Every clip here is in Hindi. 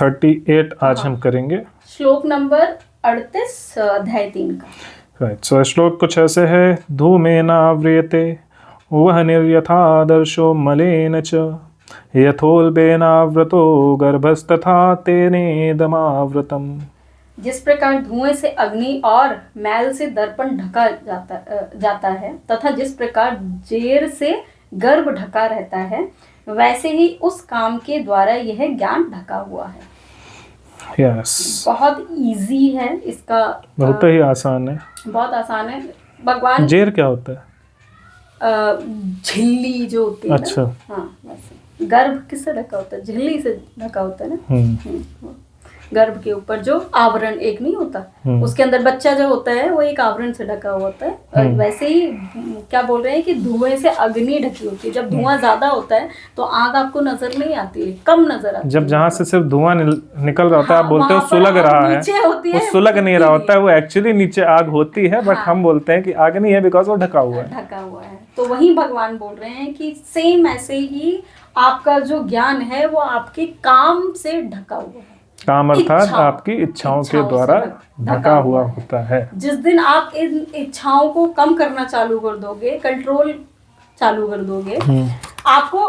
38 आज हम करेंगे। श्लोक नंबर 38 अध्याय 3 का। राइट, सो श्लोक कुछ ऐसे है। धूमेनाव्रियते वह निर्यथादर्शो मलेन च यथोल्बेनाव्रतो गर्भस्तथा तेनेदमावृतम्। जिस प्रकार धुएं से अग्नि और मैल से दर्पण ढका जाता है तथा जिस प्रकार जेर से गर्भ ढका रहता है, वैसे ही उस काम के द्वारा यह ज्ञान ढका हुआ है। यस, बहुत इजी है इसका, बहुत ही आसान है, बहुत आसान है। भगवान जेर क्या होता है? झिल्ली जो होती है अच्छा। ना, हाँ वैसे। गर्भ किससे ढका होता है? झिल्ली से ढका होता है ना। गर्भ के ऊपर जो आवरण एक नहीं होता, उसके अंदर बच्चा जो होता है वो एक आवरण से ढका हुआ होता है। वैसे ही क्या बोल रहे हैं कि धुएं से अग्नि ढकी होती है। जब धुआं ज्यादा होता है तो आग आपको नजर नहीं आती है, कम नजर आती है। जब जहाँ से सिर्फ धुआं निकल रहा होता है, आप बोलते हो सुलग रहा है, वो है, सुलग नहीं रहा होता है, वो एक्चुअली नीचे आग होती है, बट हम बोलते हैं कि आग नहीं है बिकॉज वो ढका हुआ है। ढका हुआ है। तो वही भगवान बोल रहे हैं कि सेम ऐसे ही आपका जो ज्ञान है वो आपके काम से ढका हुआ है। काम अर्थात आपकी इच्छाओं के द्वारा ढका हुआ होता है। जिस दिन आप इन इच्छाओं को कम करना चालू कर दोगे, कंट्रोल चालू कर दोगे, आपको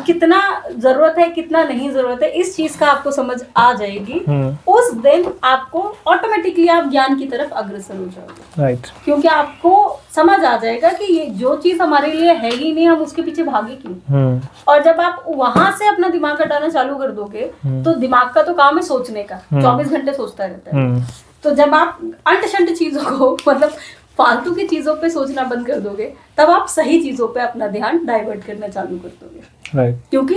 कितना जरूरत है कितना नहीं जरूरत है इस चीज का आपको समझ आ जाएगी, उस दिन आपको ऑटोमेटिकली आप ज्ञान की तरफ अग्रसर हो जाओगे। राइट, क्योंकि आपको समझ आ जाएगा कि ये जो चीज हमारे लिए है ही नहीं, हम उसके पीछे भागे क्यों। और जब आप वहां से अपना दिमाग हटाना चालू कर दोगे तो दिमाग का तो काम है सोचने का, 24 घंटे सोचता रहता है। तो जब आप अंट शंट चीजों को मतलब फालतू की चीजों पे सोचना बंद कर दोगे, तब आप सही चीजों पे अपना ध्यान डाइवर्ट करना चालू कर दोगे। राइट, क्योंकि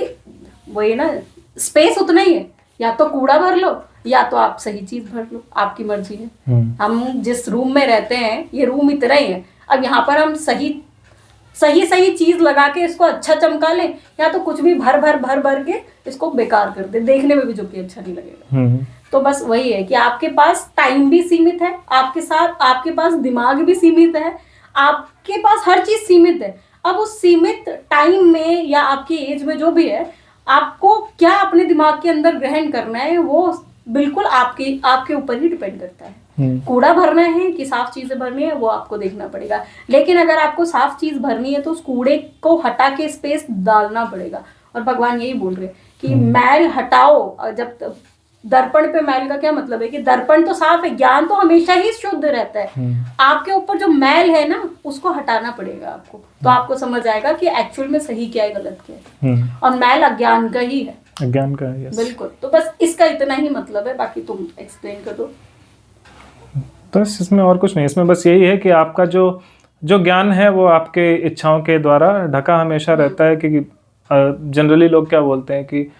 वही ना, स्पेस उतना ही है, या तो कूड़ा भर लो या तो आप सही चीज भर लो, आपकी मर्जी है। हम जिस रूम में रहते हैं ये रूम इतना ही है, अब यहाँ पर हम सही चीज लगा के इसको अच्छा चमका लें, या तो कुछ भी भर के इसको बेकार कर दे, देखने में भी जो कि अच्छा नहीं लगेगा। तो बस वही है कि आपके पास टाइम भी सीमित है, आपके पास दिमाग भी सीमित है, आपके पास हर चीज सीमित है। अब उस सीमित टाइम में या आपकी एज में जो भी है, आपको क्या अपने दिमाग के अंदर ग्रहण करना है वो बिल्कुल आपके ऊपर ही डिपेंड करता है। कूड़ा भरना है कि साफ चीजें भरनी है वो आपको देखना पड़ेगा। लेकिन अगर आपको साफ चीज भरनी है तो उस कूड़े को हटा के स्पेस डालना पड़ेगा। और भगवान यही बोल रहे हैं कि मैल हटाओ। जब दर्पण पे मैल का क्या मतलब है कि दर्पण तो साफ है, ज्ञान तो हमेशा ही शुद्ध रहता है। आपके ऊपर जो मैल है ना उसको हटाना पड़ेगा आपको, तो आपको समझ आएगा कि एक्चुअल में सही क्या है गलत क्या है। और मैल अज्ञान का ही है, अज्ञान का है। बिल्कुल। तो बस इसका इतना ही मतलब है, बाकी तुम एक्सप्लेन कर दो। तो इसमें और कुछ नहीं, इसमें बस यही है कि आपका जो ज्ञान है वो आपके इच्छाओं के द्वारा ढका हमेशा रहता है। क्योंकि जनरली लोग क्या बोलते हैं कि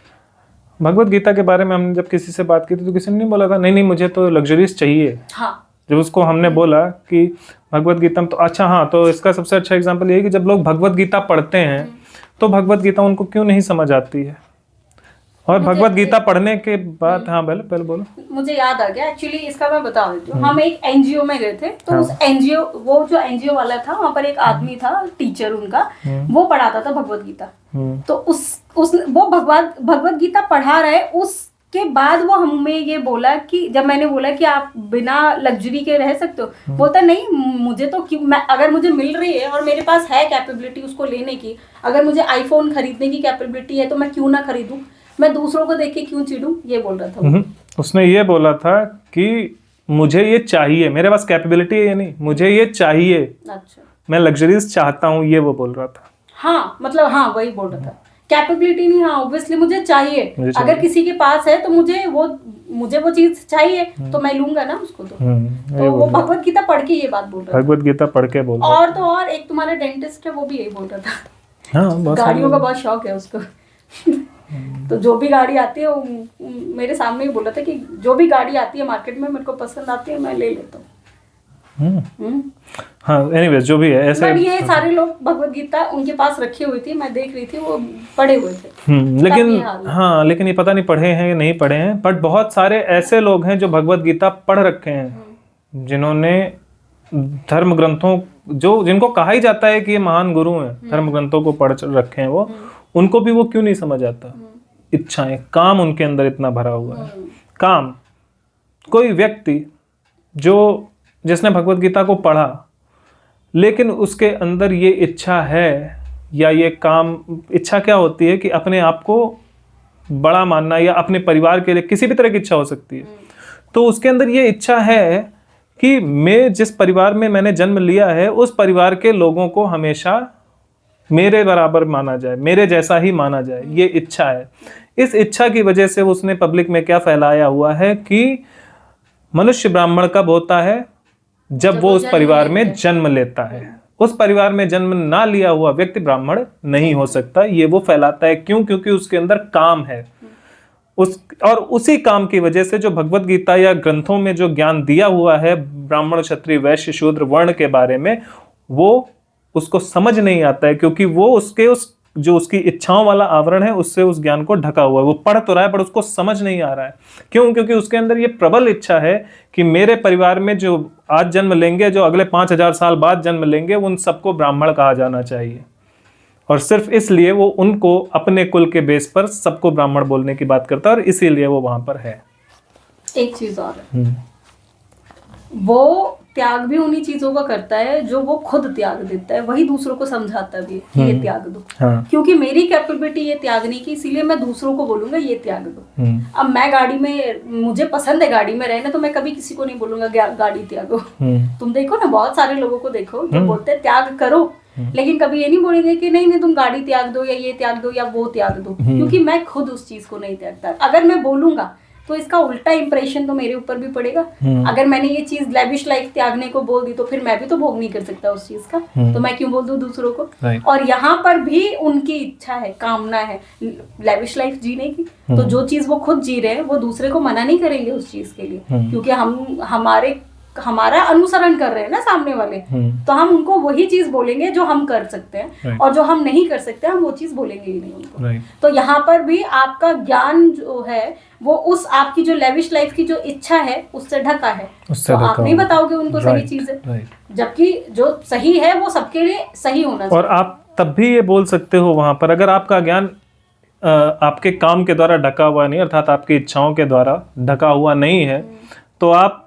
भगवत गीता के बारे में हमने जब किसी से बात की थी तो किसी ने नहीं बोला था नहीं मुझे तो लग्जरीज चाहिए। हाँ। जब उसको हमने बोला कि भगवत गीता में तो अच्छा, हाँ, तो इसका सबसे अच्छा एग्जांपल ये है कि जब लोग भगवत गीता पढ़ते हैं तो भगवत गीता उनको क्यों नहीं समझ आती है। और भगवत गीता पढ़ने के बाद, हाँ पहले बोलो। मुझे याद आ गया, एक्चुअली इसका मैं बता देती हूँ। हम एक एनजीओ में गए थे, तो उस एनजीओ, वो जो एनजीओ वाला था वहाँ पर एक आदमी था, टीचर उनका, वो पढ़ाता था भगवत गीता। तो वो भगवत गीता पढ़ा रहे, उसके बाद वो हमें ये बोला कि जब मैंने बोला कि आप बिना लग्जरी के रह सकते हो, बोलता नहीं मुझे तो क्यों, अगर मुझे मिल रही है और मेरे पास है कैपेबिलिटी उसको लेने की, अगर मुझे आईफोन खरीदने की कैपेबिलिटी है तो मैं क्यों ना खरीदूं, मैं दूसरों को देख के क्यों चिढ़ूं, ये बोल रहा था। उसने ये बोला था कि मुझे ये चाहिए, मेरे पास कैपेबिलिटी है नहीं, मुझे ये चाहिए। अच्छा, मैं लग्जरीज चाहता हूँ, ये वो बोल रहा था। हाँ मतलब, हाँ वही बोल रहा था, कैपेबिलिटी नहीं, हाँ ऑब्वियसली मुझे चाहिए। अगर किसी के पास है तो मुझे वो चीज चाहिए, तो मैं लूंगा ना उसको। तो वो भगवत गीता पढ़ के ये बात बोल रहा था। भगवत गीता पढ़ के बोल रहा और तो और एक तुम्हारा डेंटिस्ट है वो भी यही बोल रहा था। हाँ, गाड़ियों का बहुत शौक है उसको। तो जो भी गाड़ी आती है वो मेरे सामने ही बोला था कि जो भी गाड़ी आती है मार्केट में मेरे को पसंद आती है, मैं ले लेता हूँ। हाँ, एनीवेज जो भी है ऐसे। बट ये सारे लोग भगवत गीता उनके पास रखी हुई थी, मैं देख रही थी, वो पढ़े हुए थे। लेकिन ये पता नहीं पढ़े हैं या नहीं पढ़े हैं, बट बहुत सारे ऐसे लोग हैं जो भगवत गीता पढ़ रखे हैं, जिन्होंने धर्म ग्रंथों, जिनको कहा ही जाता है कि ये महान गुरु हैं, धर्म ग्रंथों को पढ़ रखे हैं, वो उनको भी वो क्यों नहीं समझ आता। इच्छाएं, काम उनके अंदर इतना भरा हुआ है। काम, कोई व्यक्ति जिसने भगवत गीता को पढ़ा लेकिन उसके अंदर ये इच्छा है, या ये काम, इच्छा क्या होती है कि अपने आप को बड़ा मानना या अपने परिवार के लिए, किसी भी तरह की इच्छा हो सकती है। तो उसके अंदर ये इच्छा है कि मैं जिस परिवार में मैंने जन्म लिया है उस परिवार के लोगों को हमेशा मेरे बराबर माना जाए, मेरे जैसा ही माना जाए, ये इच्छा है। इस इच्छा की वजह से उसने पब्लिक में क्या फैलाया हुआ है कि मनुष्य ब्राह्मण कब होता है, जब वो उस परिवार में जन्म लेता है। उस परिवार में जन्म ना लिया हुआ व्यक्ति ब्राह्मण नहीं हो सकता, ये वो फैलाता है। क्यों? क्योंकि उसके अंदर काम है। और उसी काम की वजह से जो भगवत गीता या ग्रंथों में जो ज्ञान दिया हुआ है ब्राह्मण, क्षत्रिय, वैश्य, शूद्र वर्ण के बारे में, वो उसको समझ नहीं आता है, क्योंकि वो जो उसकी इच्छाओं वाला आवरण है उससे उस ज्ञान को ढका हुआ है। वो पढ़ तो रहा है पर उसको समझ नहीं आ रहा है। क्यों? क्योंकि उसके अंदर ये प्रबल इच्छा है कि मेरे परिवार में जो आज जन्म लेंगे, जो अगले 5000 साल बाद जन्म लेंगे, उन सबको ब्राह्मण कहा जाना चाहिए। और सिर्फ इसलिए वो उनको अपने कुल के बेस पर सबको ब्राह्मण बोलने की बात करता है, और इसीलिए वो वहां पर है। एक चीज और है, वो त्याग भी उन्हीं चीजों का करता है जो वो खुद त्याग देता है, वही दूसरों को समझाता भी है कि ये त्याग दो। हाँ। क्योंकि मेरी कैपेबिलिटी ये त्यागने की, इसीलिए मैं दूसरों को बोलूंगा ये त्याग दो। अब मैं गाड़ी में, मुझे पसंद है गाड़ी में रहना, तो मैं कभी किसी को नहीं बोलूंगा गाड़ी त्यागो। तुम देखो ना, बहुत सारे लोगों को देखो जो बोलते हैं त्याग करो, लेकिन कभी ये नहीं बोलेंगे कि नहीं तुम गाड़ी त्याग दो या ये त्याग दो या वो त्याग दो, क्योंकि मैं खुद उस चीज को नहीं त्यागता। अगर मैं बोलूंगा तो इसका उल्टा इंप्रेशन तो मेरे ऊपर भी पड़ेगा। अगर मैंने ये चीज लेविश लाइफ त्यागने को बोल दी तो फिर मैं भी तो भोग नहीं कर सकता उस चीज का, तो मैं क्यों बोल दूं दूसरों को। और यहाँ पर भी उनकी इच्छा है, कामना है लेविश लाइफ जीने की, तो जो चीज वो खुद जी रहे हैं वो दूसरे को मना नहीं करेंगे उस चीज के लिए, क्योंकि हम हमारा अनुसरण कर रहे हैं ना सामने वाले, तो हम उनको वही चीज बोलेंगे जो हम कर सकते हैं, और जो हम नहीं कर सकते हम वो चीज बोलेंगे ही नहीं उनको। तो यहाँ पर भी आपका ज्ञान जो है वो उस आपकी जो लेविश लाइफ की जो इच्छा है उससे ढका है, तो आप नहीं बताओगे उनको सही चीजें, जबकि जो सही है वो सबके लिए सही होना चाहिए। और आप तब भी ये बोल सकते हो वहां पर, अगर आपका ज्ञान आपके काम के द्वारा ढका हुआ नहीं, अर्थात आपकी इच्छाओं के द्वारा ढका हुआ नहीं है, तो आप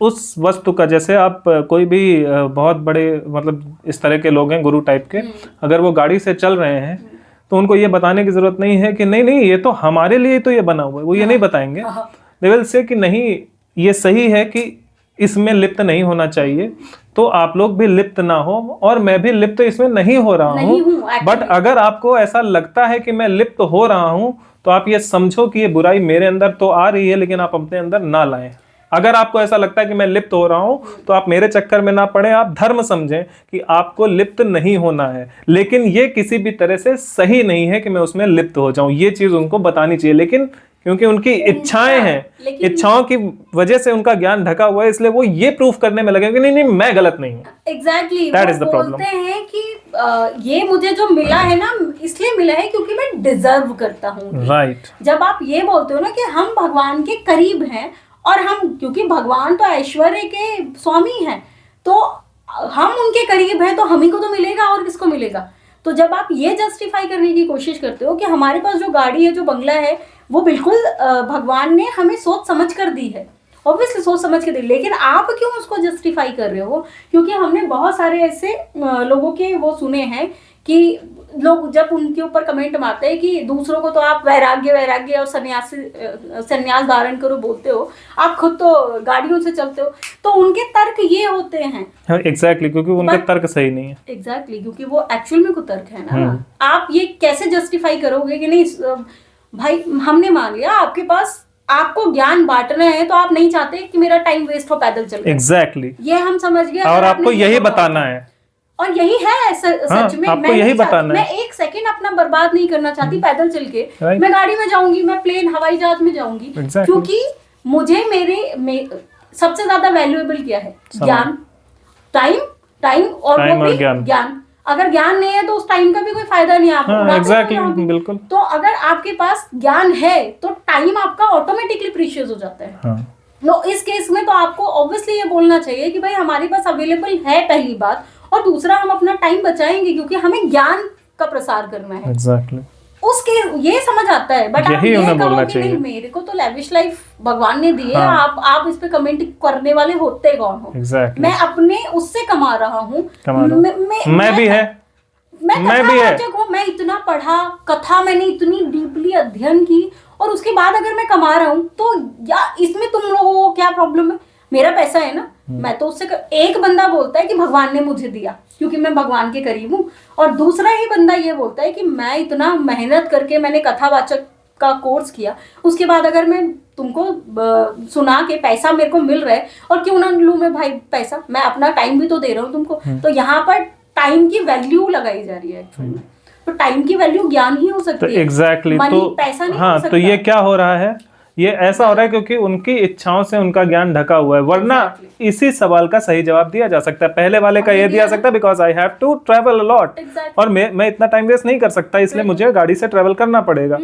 उस वस्तु का, जैसे आप कोई भी बहुत बड़े मतलब इस तरह के लोग हैं गुरु टाइप के, अगर वो गाड़ी से चल रहे हैं तो उनको ये बताने की जरूरत नहीं है कि नहीं ये तो हमारे लिए तो ये बना हुआ है, वो ये नहीं बताएंगे। दे विल से कि नहीं ये सही है कि इसमें लिप्त नहीं होना चाहिए, तो आप लोग भी लिप्त ना हो, और मैं भी लिप्त इसमें नहीं हो रहा हूँ। बट अगर आपको ऐसा लगता है कि मैं लिप्त हो रहा हूँ तो आप ये समझो कि ये बुराई मेरे अंदर तो आ रही है, लेकिन आप अपने अंदर ना लाएं। अगर आपको ऐसा लगता है कि मैं लिप्त हो रहा हूं तो आप मेरे चक्कर में ना पड़े, आप धर्म समझें कि आपको लिप्त नहीं होना है, लेकिन ये किसी भी तरह से सही नहीं है कि मैं उसमें लिप्त हो जाऊं। ये चीज उनको बतानी चाहिए, लेकिन क्योंकि उनकी इच्छाएं हैं, इच्छाओं की वजह से उनका ज्ञान ढका हुआ है, इसलिए वो ये प्रूफ करने में लगे कि नहीं मैं गलत नहीं हूँ। Exactly that is the problem. बोलते हैं कि ये मुझे जो मिला है ना इसलिए मिला है क्योंकि मैं डिजर्व करता हूँ। राइट। जब आप ये बोलते हो ना कि हम भगवान के करीब हैं, और हम, क्योंकि भगवान तो ऐश्वर्य के स्वामी हैं, तो हम उनके करीब हैं, तो हम ही को तो मिलेगा और किसको मिलेगा। तो जब आप ये जस्टिफाई करने की कोशिश करते हो कि हमारे पास जो गाड़ी है, जो बंगला है, वो बिल्कुल भगवान ने हमें सोच समझ कर दी है, ऑब्वियसली सोच समझ के दी, लेकिन आप क्यों उसको जस्टिफाई कर रहे हो? क्योंकि हमने बहुत सारे ऐसे लोगों के वो सुने हैं कि लोग जब उनके ऊपर कमेंट मारते हैं कि दूसरों को तो आप वैराग्य और संन्यास धारण करो बोलते हो, आप खुद तो गाड़ियों से चलते हो, तो उनके तर्क ये होते हैं। हाँ, एग्जैक्टली, क्योंकि उनका तर्क सही नहीं है। एग्जैक्टली, क्योंकि वो एक्चुअल में कोई तर्क है ना। आप ये कैसे जस्टिफाई करोगे कि नहीं भाई हमने मान लिया आपके पास, आपको ज्ञान बांटना है, तो आप नहीं चाहते कि मेरा टाइम वेस्ट हो पैदल चल। एग्जैक्टली, ये हम समझ गए, और आपको यही बताना है, और यही है सच में। आपको यही बताना है। मैं एक सेकंड अपना बर्बाद नहीं करना चाहती पैदल चल के। मैं गाड़ी में जाऊंगी, मैं प्लेन हवाई जहाज में जाऊंगी, क्योंकि मुझे सबसे ज्यादा वैल्यूएबल क्या है? ज्ञान, टाइम और वो भी ज्ञान। अगर ज्ञान नहीं है तो उस टाइम का भी कोई फायदा नहीं है आपको। एग्जैक्टली, बिल्कुल। तो अगर आपके पास ज्ञान है तो टाइम आपका ऑटोमेटिकली प्रीशियस हो जाता है। तो इस केस में तो आपको ऑब्वियसली ये बोलना चाहिए कि भाई हमारे पास अवेलेबल है, पहली बात, और दूसरा हम अपना टाइम बचाएंगे क्योंकि हमें ज्ञान का प्रसार करना है। Exactly. उसके ये समझ आता है, बट आप यही ये उन्हें कहो बोलना कि चाहिए। नहीं मेरे को तो लैविश लाइफ भगवान ने दी है, हाँ। आप इस पे कमेंट करने वाले होते कौन हो? एग्जैक्टली। मैं अपने उससे कमा रहा हूँ, मैं भी है, मैं मैं भी है। कथावाचक हूँ, मैं इतना पढ़ा, कथा मैंने इतनी डीपली अध्ययन की, और उसके बाद अगर मैं कमा रहा हूँ तो या इसमें तुम लोगों को क्या प्रॉब्लम है? मेरा पैसा है ना, मैं तो उससे एक बंदा बोलता है कि भगवान ने मुझे दिया क्योंकि मैं भगवान के करीब हूँ, और दूसरा ही बंदा ये बोलता है कि मैं इतना मेहनत करके मैंने कथावाचक का कोर्स किया, उसके बाद अगर मैं तुमको सुना के पैसा मेरे को मिल रहा है, और क्यों ना लूं मैं भाई पैसा, मैं अपना टाइम भी तो दे रहा हूँ तुमको। तो यहाँ पर टाइम की वैल्यू लगाई जा रही है एक्चुअली में। तो टाइम की वैल्यू ज्ञान ही हो सकती है, एग्जैक्टली। मनी तो पैसा नहीं हो हाँ, सकता। तो ये क्या हो रहा है, ये ऐसा हो रहा है क्योंकि उनकी इच्छाओं से उनका ज्ञान ढका हुआ है, वरना इसी सवाल का सही जवाब दिया जा सकता है। पहले वाले का ये दिया सकता है because I have to travel a lot, और मैं इतना टाइम वेस्ट नहीं कर सकता, इसलिए मुझे गाड़ी से ट्रैवल करना पड़ेगा।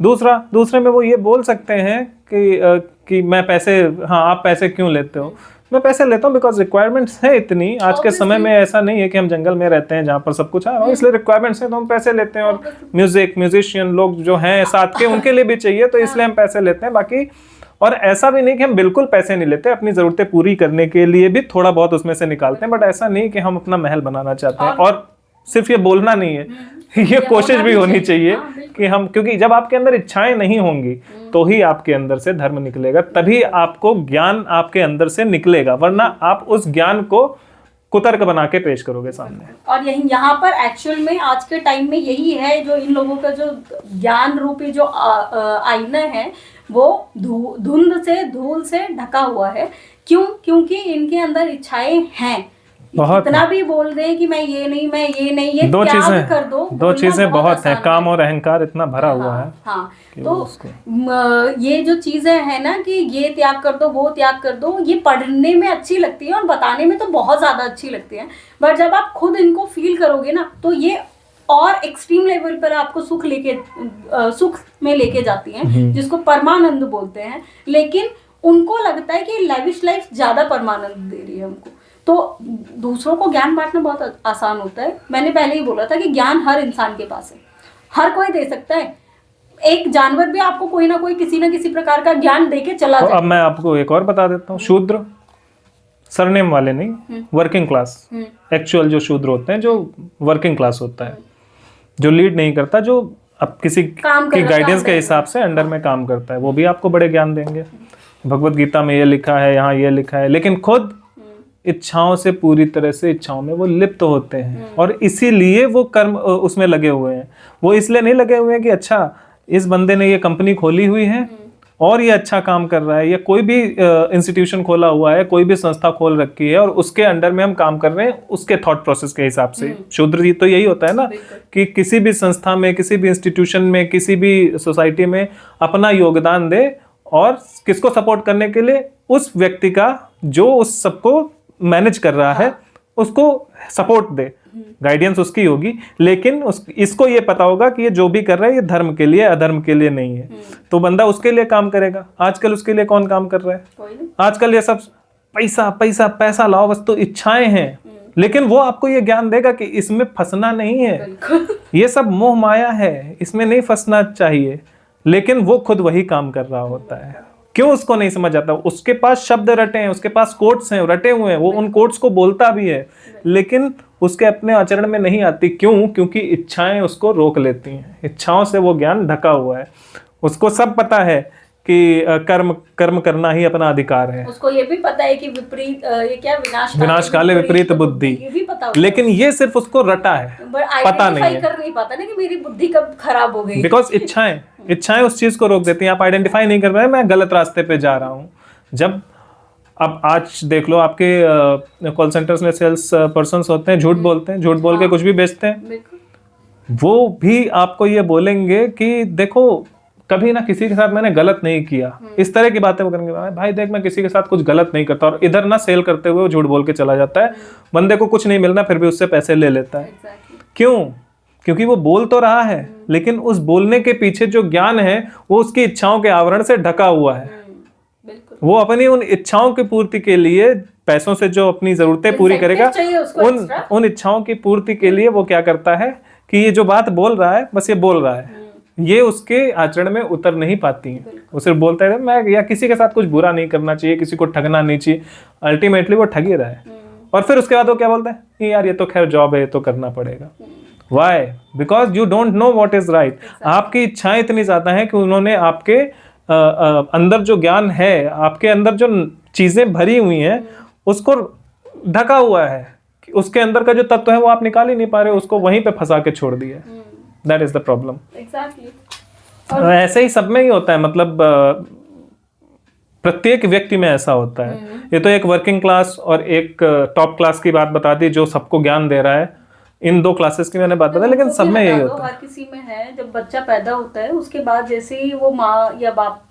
दूसरे में वो ये बोल सकते हैं कि मैं पैसे, हाँ आप पैसे क्यों लेते हो? मैं पैसे लेता हूँ बिकॉज रिक्वायरमेंट्स है इतनी। आज के समय में ऐसा नहीं है कि हम जंगल में रहते हैं जहाँ पर सब कुछ आ रहा है, इसलिए रिक्वायरमेंट्स है तो हम पैसे लेते हैं। और म्यूजिशियन लोग जो हैं साथ के, उनके लिए भी चाहिए, तो इसलिए हम पैसे लेते हैं। बाकी और ऐसा भी नहीं कि हम बिल्कुल पैसे नहीं लेते, अपनी जरूरतें पूरी करने के लिए भी थोड़ा बहुत उसमें से निकालते हैं, बट ऐसा नहीं कि हम अपना महल बनाना चाहते हैं। और सिर्फ ये बोलना नहीं है, ये कोशिश भी होनी चाहिए कि हम, क्योंकि जब आपके अंदर इच्छाएं नहीं होंगी तो ही आपके अंदर से धर्म निकलेगा, तभी आपको ज्ञान आपके अंदर से निकलेगा, वरना आप उस ज्ञान को कुतर्क बना के पेश करोगे सामने। और यही यहाँ पर एक्चुअल में आज के टाइम में यही है जो इन लोगों का जो ज्ञान रूपी जो आईना है वो धुंध से, धूल से ढका हुआ है। क्यों? क्योंकि इनके अंदर इच्छाएं हैं, इतना भी बोल दें कि मैं ये नहीं, ये दो त्याग चीजें कर दो, दो चीजें बहुत है, काम है। और अहंकार इतना भरा हुआ है। हाँ, तो ये जो चीजें है ना कि ये त्याग कर दो, वो त्याग कर दो, ये पढ़ने में अच्छी लगती है और बताने में तो बहुत ज्यादा अच्छी लगती है, बट जब आप खुद इनको फील करोगे ना तो ये और एक्सट्रीम लेवल पर आपको सुख में लेके जाती हैं, जिसको परमानंद बोलते हैं। लेकिन उनको लगता है कि लैविश लाइफ ज्यादा परमानंद दे रही है हमको। तो दूसरों को ज्ञान बांटना बहुत आसान होता है। मैंने पहले ही बोला था कि ज्ञान हर इंसान के पास है, हर कोई दे सकता है। एक जानवर भी आपको कोई ना कोई किसी ना किसी प्रकार का ज्ञान देके चला जाए। अब मैं आपको एक और बता देता हूँ, शूद्र सरनेम वाले नहीं, वर्किंग क्लास, एक्चुअल जो शूद्र होते हैं, जो वर्किंग क्लास होता है, जो लीड नहीं करता, जो अब किसी की गाइडेंस के हिसाब से अंडर में काम करता है, वो भी आपको बड़े ज्ञान देंगे। भगवत गीता में ये लिखा है, यहाँ ये लिखा है, लेकिन खुद इच्छाओं से पूरी तरह से इच्छाओं में वो लिप्त होते हैं, और इसीलिए वो कर्म उसमें लगे हुए हैं। वो इसलिए नहीं लगे हुए हैं कि अच्छा इस बंदे ने ये कंपनी खोली हुई है और ये अच्छा काम कर रहा है, या कोई भी इंस्टीट्यूशन खोला हुआ है, कोई भी संस्था खोल रखी है और उसके अंडर में हम काम कर रहे हैं उसके थॉट प्रोसेस के हिसाब से। शूद्र जी तो यही होता है ना कि किसी भी संस्था में, किसी भी इंस्टीट्यूशन में, किसी भी सोसाइटी में अपना योगदान दे, और किसको सपोर्ट करने के लिए? उस व्यक्ति का जो उस सबको मैनेज कर रहा है, उसको सपोर्ट दे, गाइडेंस उसकी होगी, लेकिन इसको ये पता होगा कि ये जो भी कर रहा है ये धर्म के लिए, अधर्म के लिए नहीं है, तो बंदा उसके लिए काम करेगा। आजकल उसके लिए कौन काम कर रहा है? आजकल ये सब पैसा पैसा पैसा लाओ, बस तो इच्छाएं हैं, लेकिन वो आपको ये ज्ञान देगा कि इसमें फंसना नहीं है, ये सब मोह माया है, इसमें नहीं फंसना चाहिए, लेकिन वो खुद वही काम कर रहा होता है। क्यों उसको नहीं समझ आता? उसके पास शब्द रटे हैं, उसके पास कोट्स हैं, रटे हुए हैं, वो उन कोट्स को बोलता भी है, लेकिन उसके अपने आचरण में नहीं आती। क्यों? क्योंकि इच्छाएं उसको रोक लेती हैं, इच्छाओं से वो ज्ञान ढका हुआ है। उसको सब पता है कि कर्म करना ही अपना अधिकार है, उसको ये भी पता है कि विपरीत ये क्या विनाश काले विपरीत बुद्धि, ये भी पता लेकिन ये सिर्फ उसको रटा है, पता नहीं है, कर नहीं पाता ना कि मेरी बुद्धि कब खराब हो गई, बिकॉज इच्छाएं उस चीज को रोक देती हैं। आप आइडेंटिफाई नहीं कर रहे हैं मैं गलत रास्ते पे जा रहा हूँ। जब अब आज देख लो, आपके कॉल सेंटर्स में सेल्स पर्सन्स होते हैं, झूठ बोलते हैं, झूठ बोल के कुछ भी बेचते हैं, वो भी आपको ये बोलेंगे कि देखो कभी ना किसी के साथ मैंने गलत नहीं किया, इस तरह की बातें वो करेंगे। भाई देख, मैं किसी के साथ कुछ गलत नहीं करता, और इधर ना सेल करते हुए वो झूठ बोल के चला जाता है, बंदे को कुछ नहीं मिलना फिर भी उससे पैसे ले लेता है। क्यों? क्योंकि वो बोल तो रहा है, लेकिन उस बोलने के पीछे जो ज्ञान है वो उसकी इच्छाओं के आवरण से ढका हुआ है। वो अपनी उन इच्छाओं की पूर्ति के लिए, पैसों से जो अपनी जरूरतें पूरी करेगा, उन इच्छाओं की पूर्ति के लिए वो क्या करता है कि ये जो बात बोल रहा है बस ये बोल रहा है, ये उसके आचरण में उतर नहीं पाती हैं। वो सिर्फ बोलता है मैं, या किसी के साथ कुछ बुरा नहीं करना चाहिए, किसी को ठगना नहीं चाहिए, अल्टीमेटली वो ठग ही रहा है। और फिर उसके बाद वो क्या बोलता है, नहीं यार ये तो खैर जॉब है, ये तो करना पड़ेगा। Why? Because you don't know what is right. आपकी इच्छाएं इतनी ज्यादा हैं कि उन्होंने आपके अंदर जो ज्ञान है, आपके अंदर जो चीजें भरी हुई हैं, उसको ढका हुआ है। उसके अंदर का जो तत्व है वो आप निकाल ही नहीं पा रहे, उसको वहीं पे फंसा के छोड़ दिया। That is the problem. Exactly. ऐसे ही सब में ही होता है, मतलब प्रत्येक व्यक्ति में ऐसा होता है। ये तो एक वर्किंग क्लास और एक टॉप क्लास की बात बता दी जो सबको ज्ञान दे रहा है। इन दो क्लासेस की मैंने बात बताई, लेकिन सब में यही होता है। हर किसी में है। जब बच्चा पैदा होता है उसके बाद जैसे ही वो माँ या बाप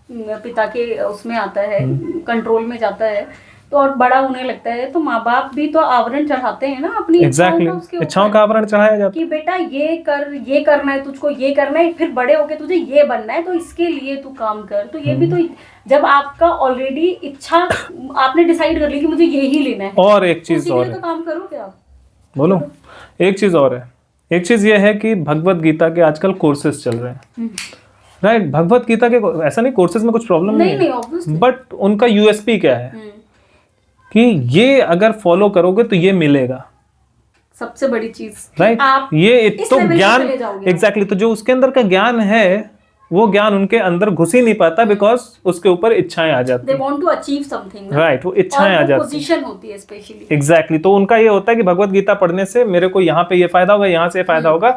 पिता के उसमें आता है, कंट्रोल में जाता है, तो और बड़ा होने लगता है, तो माँ बाप भी तो आवरण चढ़ाते हैं ना अपनी इच्छाओं का आवरण चढ़ाया जाता है कि बेटा ये कर, ये करना है तुझको, ये करना है, फिर बड़े होके तुझे ये बनना है, तो इसके लिए तू काम कर। तो ये भी तो जब आपका ऑलरेडी इच्छा आपने डिसाइड कर ली कि मुझे ये ही लेना है, और एक चीज और है, तो काम करोगे आप। बोलो, एक चीज और है। एक चीज ये है कि भगवत गीता के आजकल कोर्सेज चल रहे हैं, राइट? भगवत गीता के ऐसा नहीं कोर्सेज में कुछ प्रॉब्लम नहीं है, बट उनका यूएसपी क्या है कि ये अगर फॉलो करोगे तो ये मिलेगा, सबसे बड़ी चीज, राइट? ये तो ज्ञान, एग्जैक्टली। तो जो उसके अंदर का ज्ञान है वो ज्ञान उनके अंदर घुस ही नहीं पाता, बिकॉज उसके ऊपर इच्छाएं आ जाती हैं। They want to achieve something, right, वो इच्छाएं आ जाती हैं, पोजीशन होती है स्पेशली। एग्जैक्टली। तो उनका ये होता है कि भगवत गीता पढ़ने से मेरे को यहाँ पे ये फायदा होगा, यहाँ से ये फायदा होगा,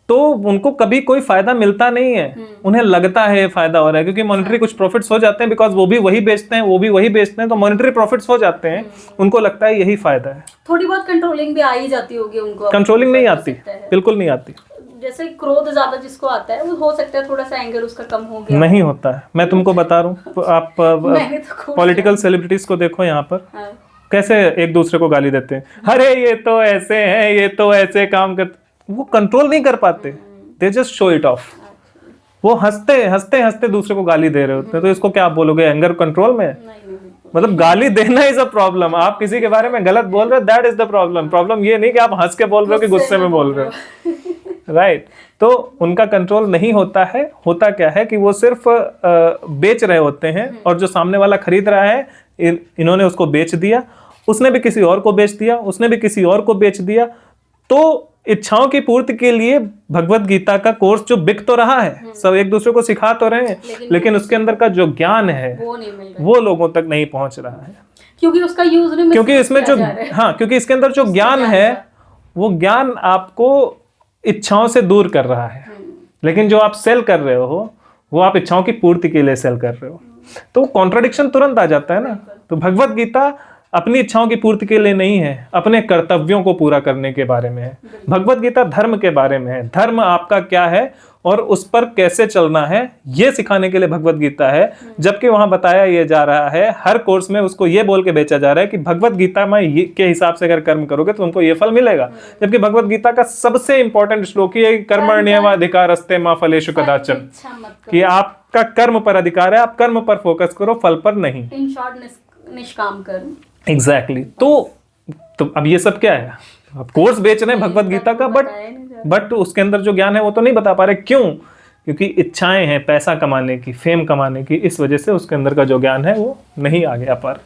तो उनको कभी कोई फायदा मिलता नहीं है। उन्हें लगता है ये फायदा हो रहा है क्योंकि मॉनेटरी कुछ प्रॉफिट्स हो जाते हैं, बिकॉज वो भी वही बेचते हैं, वो भी वही बेचते हैं, तो मॉनेटरी प्रॉफिट्स हो जाते हैं। उनको लगता है यही फायदा है। थोड़ी बहुत कंट्रोलिंग भी आ ही जाती होगी उनको। कंट्रोलिंग नहीं आती, बिल्कुल नहीं आती। जैसे क्रोध ज्यादा जिसको आता है, वो हो सकता है थोड़ा सा एंगर उसका कम हो गया, नहीं होता है। मैं तुमको बता रहा हूँ, आप पॉलिटिकल सेलिब्रिटीज को देखो यहाँ पर, कैसे एक दूसरे को गाली देते हैं, अरे ये तो ऐसे हैं, ये तो ऐसे काम करते, वो कंट्रोल नहीं कर पाते, they just show it of. वो हंसते हंसते हंसते दूसरे को गाली दे रहे होते हैं, तो इसको क्या आप बोलोगे, एंगर कंट्रोल में? मतलब गाली देना इज अ प्रॉब्लम। आप किसी के बारे में गलत बोल रहे हो, that is the problem. Problem ये नहीं कि आप हंस के बोल रहे हो कि गुस्से में बोल रहे हो, राइट? तो उनका कंट्रोल नहीं होता है। होता क्या है कि वो सिर्फ बेच रहे होते हैं, और जो सामने वाला खरीद रहा है, इन्होंने उसको बेच दिया, उसने भी किसी और को बेच दिया, उसने भी किसी और को बेच दिया। तो इच्छाओं की पूर्ति के लिए भगवत गीता का कोर्स जो बिक तो रहा है, सब एक दूसरे को सिखा तो रहे हैं, लेकिन उसके अंदर का जो ज्ञान है वो लोगों तक नहीं पहुंच रहा है, क्योंकि उसका यूज नहीं, क्योंकि इसमें जो क्योंकि इसके अंदर जो ज्ञान है वो ज्ञान आपको इच्छाओं से दूर कर रहा है, लेकिन जो आप सेल कर रहे हो वो आप इच्छाओं की पूर्ति के लिए सेल कर रहे हो। तो कॉन्ट्रडिक्शन तुरंत आ जाता है ना। तो भगवत गीता अपनी इच्छाओं की पूर्ति के लिए नहीं है, अपने कर्तव्यों को पूरा करने के बारे में है। भगवत गीता धर्म के बारे में है, धर्म आपका क्या है और उस पर कैसे चलना है ये सिखाने के लिए भगवत गीता है। जबकि वहां बताया ये जा रहा है, हर कोर्स में उसको ये बोल के बेचा जा रहा है कि भगवत गीता में ये के हिसाब से अगर कर्म करोगे तो तुमको ये फल मिलेगा। जबकि भगवत गीता का सबसे इंपॉर्टेंट श्लोक ही है, कर्मण्येवाधिकारस्ते मा फलेषु कदाचन, कि आपका कर्म पर अधिकार है, आप कर्म पर फोकस करो, फल पर नहीं। इन शॉर्ट निष्काम कर्म। एग्जैक्टली। तो अब ये सब क्या है, अब कोर्स बेच रहे हैं भगवत गीता का, बट उसके अंदर जो ज्ञान है वो तो नहीं बता पा रहे। क्यों? क्योंकि इच्छाएं हैं पैसा कमाने की, फेम कमाने की, इस वजह से उसके अंदर का जो ज्ञान है वो नहीं आ गया पर।